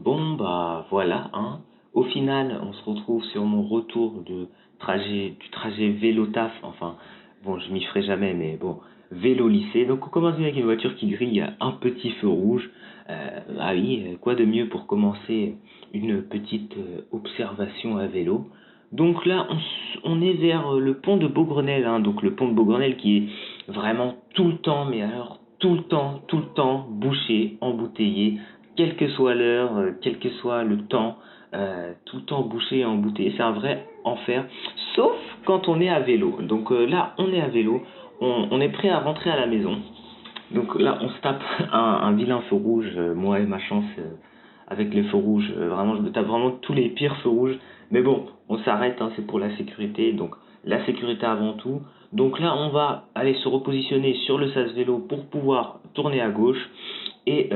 Bon, bah voilà, hein. Au final, on se retrouve sur mon retour du trajet vélo-taf. Enfin, bon, je m'y ferai jamais, mais bon, vélo-lycée. Donc, on commence bien avec une voiture qui grille un petit feu rouge. Ah oui, quoi de mieux pour commencer une petite observation à vélo. Donc là, on est vers le pont de Beaugrenelle, hein. Donc, le pont de Beaugrenelle qui est vraiment tout le temps, mais alors tout le temps, bouché, embouteillé quelle que soit l'heure, quel que soit le temps, tout le temps bouché et embouteillé. C'est un vrai enfer, sauf quand on est à vélo. Donc là, on est à vélo, on est prêt à rentrer à la maison. Donc là, on se tape un vilain feu rouge, moi et ma chance, avec les feux rouges. Vraiment, je me tape vraiment tous les pires feux rouges. Mais bon, on s'arrête, hein, c'est pour la sécurité. Donc la sécurité avant tout. Donc là, on va aller se repositionner sur le sas vélo pour pouvoir tourner à gauche et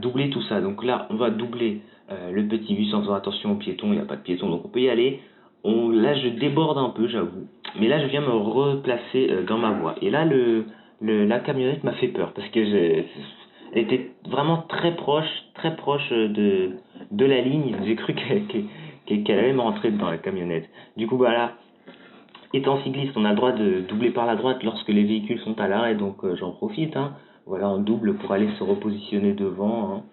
doubler tout ça. Donc là, on va doubler le petit bus en faisant attention aux piétons. Il n'y a pas de piétons, donc on peut y aller. Là, je déborde un peu, j'avoue. Mais là, je viens me replacer dans ma voie. Et là, la camionnette m'a fait peur parce que elle était vraiment très proche de la ligne. J'ai cru qu'elle allait me rentrer dans la camionnette. Du coup, bah là, étant cycliste, on a le droit de doubler par la droite lorsque les véhicules sont à l'arrêt, donc j'en profite, hein. Voilà, on double pour aller se repositionner devant,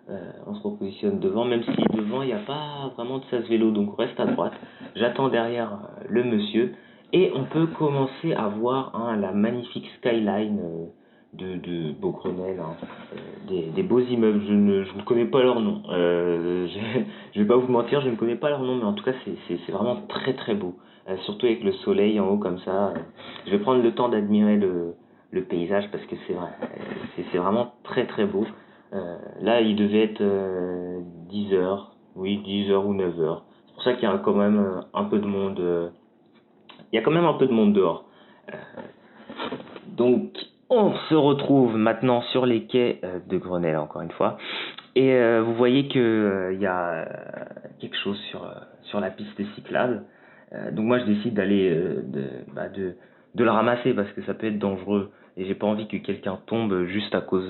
hein. On se repositionne devant, même si devant il n'y a pas vraiment de sas vélo, donc on reste à droite. J'attends derrière le monsieur et on peut commencer à voir, hein, la magnifique skyline de Beaugrenelle, hein. Des beaux immeubles. Je ne connais pas leur nom. Je vais pas vous mentir, je ne connais pas leur nom, mais en tout cas c'est vraiment très beau. Surtout avec le soleil en haut comme ça. Je vais prendre le temps d'admirer le paysage parce que c'est vrai, c'est vraiment très beau. Là, il devait être 10 heures, oui, 10 heures ou 9 heures. C'est pour ça qu'il y a quand même un peu de monde. Il y a quand même un peu de monde dehors. Euh, donc, on se retrouve maintenant sur les quais de Grenelle, encore une fois. Et vous voyez que il y a quelque chose sur la piste cyclable. Donc moi je décide d'aller de le ramasser parce que ça peut être dangereux et j'ai pas envie que quelqu'un tombe juste à cause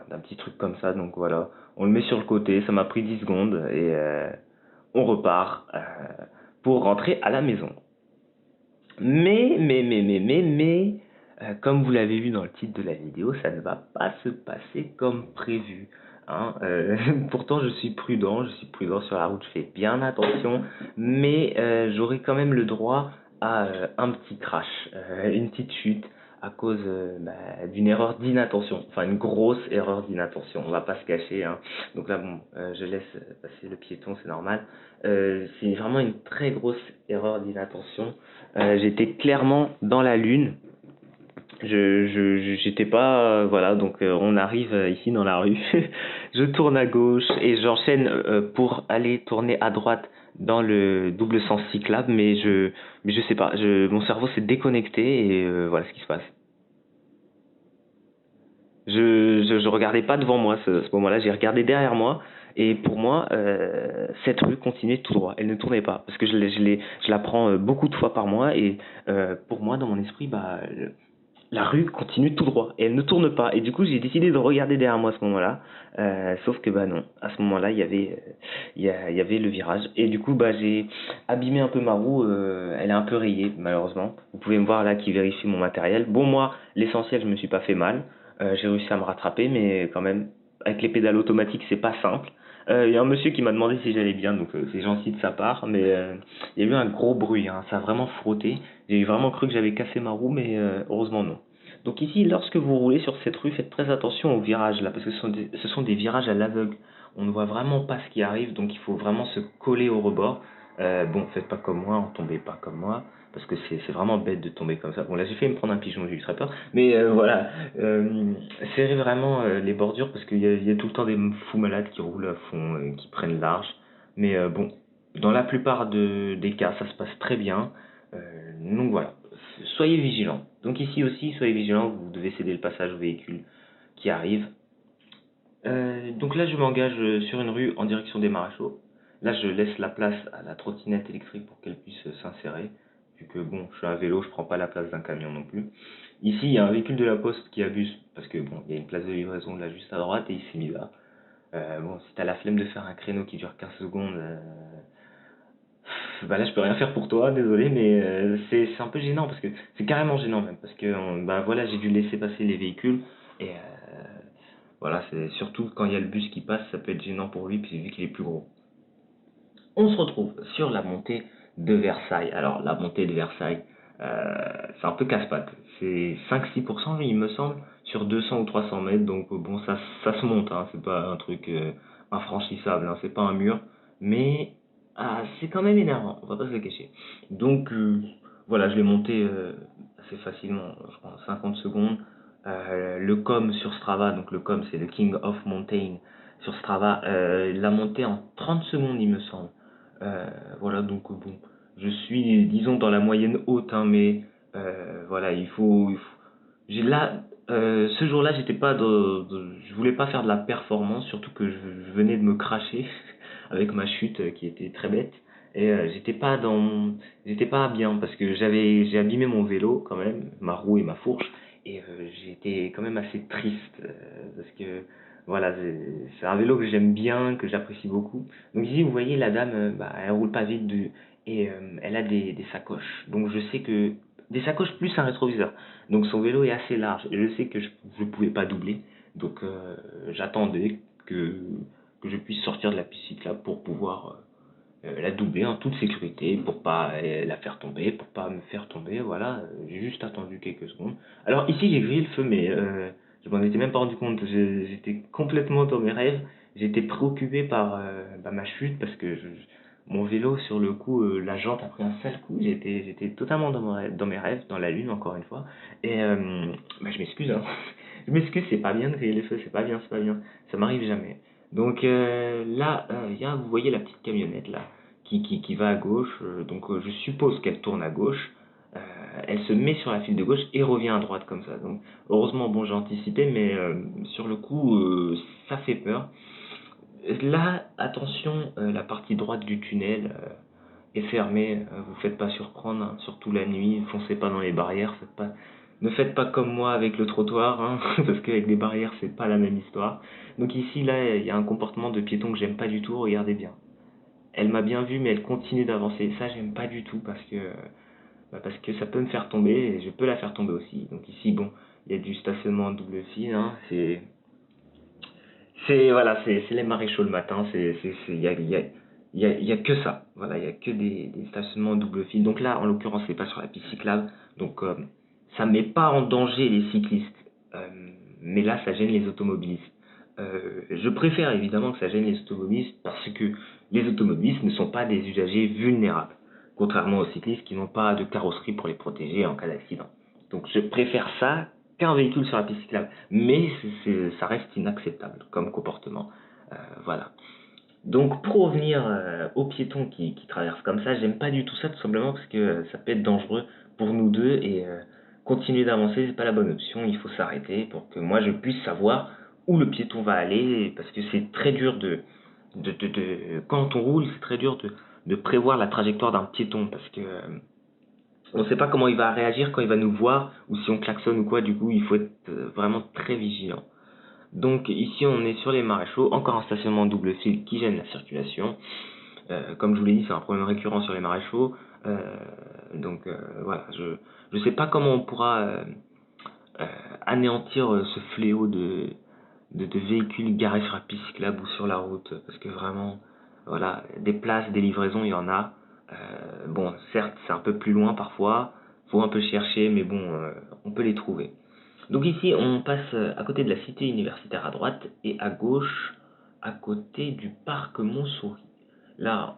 d'un petit truc comme ça. Donc voilà, on le met sur le côté. Ça m'a pris 10 secondes et on repart pour rentrer à la maison. Mais, comme vous l'avez vu dans le titre de la vidéo, ça ne va pas se passer comme prévu, hein. Pourtant, je suis prudent sur la route, je fais bien attention, mais j'aurai quand même le droit à un petit crash, une petite chute à cause d'une erreur d'inattention, enfin une grosse erreur d'inattention, on va pas se cacher, hein. Donc là, bon, je laisse passer le piéton, c'est normal. C'est vraiment une très grosse erreur d'inattention. J'étais clairement dans la lune. J'étais pas, voilà, donc on arrive ici dans la rue. Je tourne à gauche et j'enchaîne pour aller tourner à droite dans le double sens cyclable, mais je sais pas, mon cerveau s'est déconnecté et voilà ce qui se passe. Je regardais pas devant moi ce moment-là, j'ai regardé derrière moi et pour moi cette rue continuait tout droit, elle ne tournait pas parce que je la prends beaucoup de fois par mois et pour moi dans mon esprit la rue continue tout droit et elle ne tourne pas et du coup j'ai décidé de regarder derrière moi à ce moment-là, sauf que bah non, à ce moment-là il y avait le virage et du coup bah j'ai abîmé un peu ma roue, elle est un peu rayée malheureusement, vous pouvez me voir là qui vérifie mon matériel. Bon, moi l'essentiel, je me suis pas fait mal. J'ai réussi à me rattraper, mais quand même, avec les pédales automatiques, c'est pas simple. Il y a un monsieur qui m'a demandé si j'allais bien, donc c'est gentil de sa part, mais il y a eu un gros bruit, hein, ça a vraiment frotté. J'ai vraiment cru que j'avais cassé ma roue, mais heureusement non. Donc ici, lorsque vous roulez sur cette rue, faites très attention aux virages là, parce que ce sont des virages à l'aveugle. On ne voit vraiment pas ce qui arrive, donc il faut vraiment se coller au rebord. Bon, faites pas comme moi, en tombez pas comme moi, parce que c'est vraiment bête de tomber comme ça. Bon, là j'ai fait me prendre un pigeon, j'ai eu très peur, mais voilà, serrez vraiment les bordures parce il y a tout le temps des fous malades qui roulent à fond et qui prennent large. Mais bon, dans la plupart des cas, ça se passe très bien. Donc voilà, soyez vigilants. Donc ici aussi, soyez vigilants, vous devez céder le passage aux véhicules qui arrivent. Donc là, je m'engage sur une rue en direction des Maréchaux. Là, je laisse la place à la trottinette électrique pour qu'elle puisse s'insérer, vu que bon, je suis à vélo, je prends pas la place d'un camion non plus. Ici, il y a un véhicule de la Poste qui abuse, parce que bon, il y a une place de livraison là juste à droite et il s'est mis là. Bon, si t'as la flemme de faire un créneau qui dure 15 secondes, bah là je peux rien faire pour toi, désolé, mais c'est un peu gênant parce que c'est carrément gênant même parce que bah voilà, j'ai dû laisser passer les véhicules et voilà, c'est surtout quand il y a le bus qui passe, ça peut être gênant pour lui puis vu qu'il est plus gros. On se retrouve sur la montée de Versailles. Alors la montée de Versailles, c'est un peu casse-pattes. C'est 5-6% il me semble sur 200 ou 300 mètres, donc bon ça se monte, hein, c'est pas un truc infranchissable, hein, c'est pas un mur, mais c'est quand même énervant, on va pas se le cacher. Donc voilà, je l'ai monté assez facilement, je crois en 50 secondes. Le com sur Strava, donc le com c'est le King of Mountain sur Strava, l'a monté en 30 secondes il me semble. Voilà, donc bon, je suis, disons, dans la moyenne haute, hein, mais voilà, j'ai là, ce jour-là, j'étais pas je voulais pas faire de la performance, surtout que je venais de me cracher avec ma chute qui était très bête. Et j'étais pas bien parce que j'ai abîmé mon vélo quand même, ma roue et ma fourche, et j'étais quand même assez triste parce que voilà, c'est un vélo que j'aime bien, que j'apprécie beaucoup. Donc ici, vous voyez, la dame, bah, elle roule pas vite et elle a des sacoches. Donc je sais que des sacoches plus un rétroviseur. Donc son vélo est assez large. Et je sais que je ne pouvais pas doubler. Donc j'attendais que je puisse sortir de la piste cyclable pour pouvoir la doubler en toute sécurité, pour pas la faire tomber, pour pas me faire tomber. Voilà, j'ai juste attendu quelques secondes. Alors ici j'ai grillé le feu, mais je m'en étais même pas rendu compte. J'étais complètement dans mes rêves. J'étais préoccupé par bah, ma chute parce que mon vélo sur le coup, la jante a pris un sale coup. J'étais totalement dans mes rêves, dans la lune encore une fois. Et bah, je m'excuse, hein. Je m'excuse, c'est pas bien de griller le feu, c'est pas bien, c'est pas bien. Ça m'arrive jamais. Donc là, vous voyez la petite camionnette là qui va à gauche. Donc je suppose qu'elle tourne à gauche. Euh, Elle se met sur la file de gauche et revient à droite comme ça. Donc heureusement, bon, j'ai anticipé, mais sur le coup, ça fait peur. Là, attention, la partie droite du tunnel est fermée. Vous faites pas surprendre, hein, surtout la nuit. Foncez pas dans les barrières. Ne faites pas comme moi avec le trottoir, hein, parce qu'avec les barrières, c'est pas la même histoire. Donc ici, là, il y a un comportement de piéton que j'aime pas du tout. Regardez bien. Elle m'a bien vu, mais elle continue d'avancer. Ça, j'aime pas du tout parce que ça peut me faire tomber et je peux la faire tomber aussi. Donc ici, bon, il y a du stationnement en double file, hein, voilà, c'est les maréchaux le matin, il y a que ça. Voilà, il y a que des stationnements en double file. Donc là, en l'occurrence, c'est pas sur la piste cyclable. Donc ça met pas en danger les cyclistes. Euh, mais là, ça gêne les automobilistes. Je préfère évidemment que ça gêne les automobilistes parce que les automobilistes ne sont pas des usagers vulnérables, contrairement aux cyclistes qui n'ont pas de carrosserie pour les protéger en cas d'accident. Donc je préfère ça qu'un véhicule sur la piste cyclable. Mais ça reste inacceptable comme comportement. Voilà. Donc pour revenir aux piétons qui traversent comme ça, j'aime pas du tout ça tout simplement parce que ça peut être dangereux pour nous deux et continuer d'avancer c'est pas la bonne option, il faut s'arrêter pour que moi je puisse savoir où le piéton va aller parce que c'est très dur quand on roule c'est très dur de prévoir la trajectoire d'un piéton parce que on ne sait pas comment il va réagir quand il va nous voir ou si on klaxonne ou quoi, du coup il faut être vraiment très vigilant. Donc ici on est sur les maréchaux, encore un stationnement double file qui gêne la circulation. Comme je vous l'ai dit, c'est un problème récurrent sur les maréchaux. Euh, donc voilà, je sais pas comment on pourra euh, anéantir ce fléau de véhicules garés sur la piste cyclable ou sur la route, parce que vraiment, voilà, des places, des livraisons, il y en a. Bon, certes, c'est un peu plus loin parfois, faut un peu chercher, mais bon, on peut les trouver. Donc ici, on passe à côté de la cité universitaire à droite et à gauche, à côté du parc Montsouris. Là,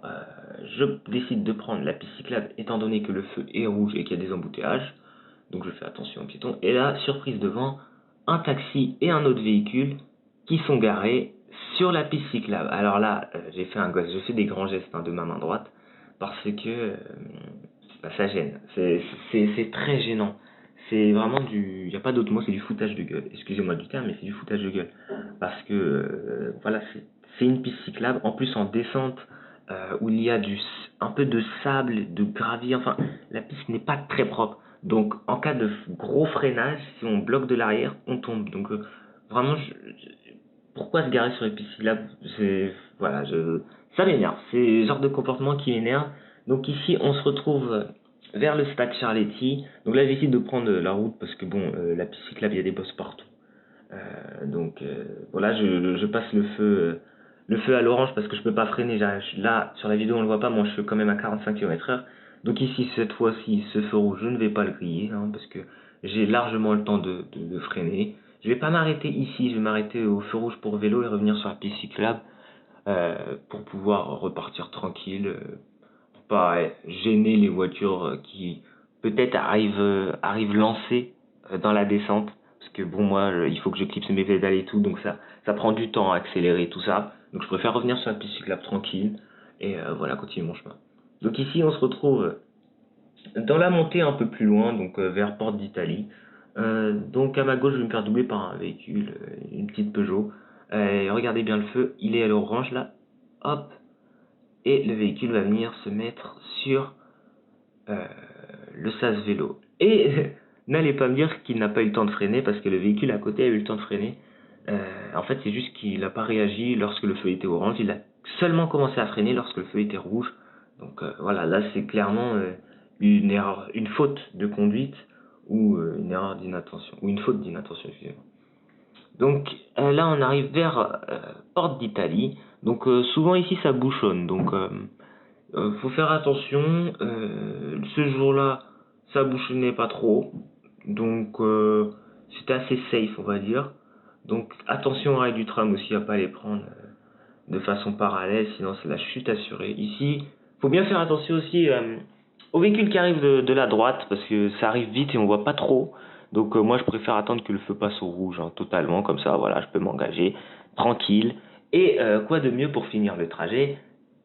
je décide de prendre la piste cyclable étant donné que le feu est rouge et qu'il y a des embouteillages. Donc je fais attention aux piétons. Et là, surprise devant, un taxi et un autre véhicule qui sont garés sur la piste cyclable. Alors là, je fais des grands gestes de ma main droite parce que bah, ça gêne. C'est très gênant. C'est vraiment il n'y a pas d'autre mot, c'est du foutage de gueule. Excusez-moi du terme, mais c'est du foutage de gueule. Parce que, voilà, c'est une piste cyclable, en plus en descente, où il y a un peu de sable, de gravier, enfin, la piste n'est pas très propre. Donc, en cas de gros freinage, si on bloque de l'arrière, on tombe. Donc, vraiment, pourquoi se garer sur les pistes cyclables? Voilà, ça m'énerve. C'est le genre de comportement qui m'énerve. Donc ici, on se retrouve vers le stade Charletti. Donc là, j'essaie de prendre la route parce que bon, la piste cyclable, il y a des bosses partout. Voilà, je passe le feu à l'orange parce que je peux pas freiner. Là, sur la vidéo, on le voit pas, moi je suis quand même à 45 km/h. Donc ici, cette fois-ci, ce feu rouge, je ne vais pas le griller, hein, parce que j'ai largement le temps de freiner. Je vais pas m'arrêter ici, je vais m'arrêter au feu rouge pour vélo et revenir sur la piste cyclable pour pouvoir repartir tranquille, pour pas gêner les voitures qui peut-être arrivent lancées dans la descente. Parce que bon, moi, il faut que je clipse mes pédales et tout, donc ça prend du temps à accélérer tout ça. Donc je préfère revenir sur la piste cyclable tranquille et voilà, continuer mon chemin. Donc ici, on se retrouve dans la montée un peu plus loin, donc vers Porte d'Italie. Donc à ma gauche, je vais me faire doubler par un véhicule, une petite Peugeot. Regardez bien le feu, il est à l'orange là. Hop, et le véhicule va venir se mettre sur euh, le sas vélo. Et n'allez pas me dire qu'il n'a pas eu le temps de freiner parce que le véhicule à côté a eu le temps de freiner. En fait, c'est juste qu'il n'a pas réagi lorsque le feu était orange. Il a seulement commencé à freiner lorsque le feu était rouge. Donc voilà, là c'est clairement une erreur, une faute de conduite ou une erreur d'inattention, ou une faute d'inattention, excusez-moi. Donc là, on arrive vers Porte d'Italie. Donc souvent ici, ça bouchonne. Donc faut faire attention. Ce jour-là, ça bouchonnait pas trop. Donc c'était assez safe, on va dire. Donc attention aux rails du tram aussi à pas les prendre de façon parallèle, sinon c'est la chute assurée. Ici, faut bien faire attention aussi aux véhicules qui arrivent de la droite, parce que ça arrive vite et on voit pas trop. Donc moi je préfère attendre que le feu passe au rouge, hein, totalement, comme ça voilà, je peux m'engager tranquille. Et quoi de mieux pour finir le trajet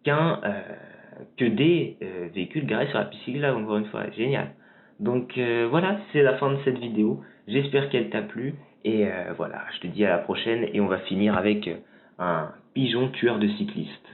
que des véhicules garés sur la piste cyclable, encore une fois, génial. Donc voilà, c'est la fin de cette vidéo. J'espère qu'elle t'a plu. Et voilà, je te dis à la prochaine et on va finir avec un pigeon tueur de cyclistes.